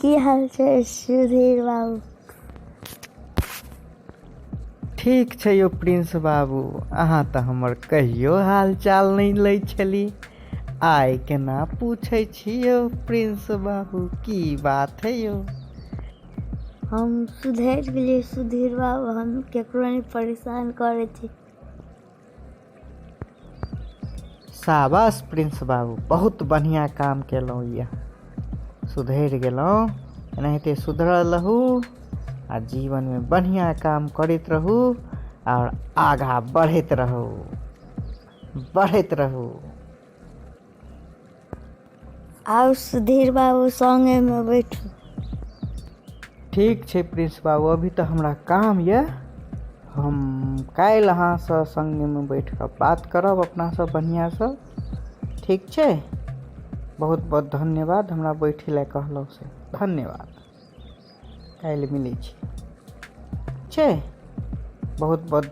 की हाल छै सुधीर बाबू? ठीक छै यौ प्रिंस बाबू, अहाँ तऽ हमर कहियो हाल चाल नहीं लै छली। आइ केना पूछै छी यौ प्रिंस बाबू, की बात है यौ? हम सुधरि गेलियै सुधीर बाबू, हम केकरो नहीं परेशान करै छी। शाबाश प्रिंस बाबू, बहुत बढ़िया काम केलहुँ यऽ। सुधरि गेलहुँ, एनाहिते सुधरल रहू आ जीवन में बढ़िया काम करैत रहू और आगा बढ़ैत रहू, बढ़ैत रहू। आउ सुधीर बाबू संगे में बैठू। ठीक छै प्रिंस बाबू, अभी तऽ हमरा काम यऽ। हम काल्हि अहाँसँ संगमे बैठ कऽ बात करब अपनासँ बढ़िआँसँ, ठीक छै? बहुत बहुत धन्यवाद हमरा बैठे लए कहलहुँ से, धन्यवाद। काल्हि मिलै छी, ठीक छै? बहुत बहुत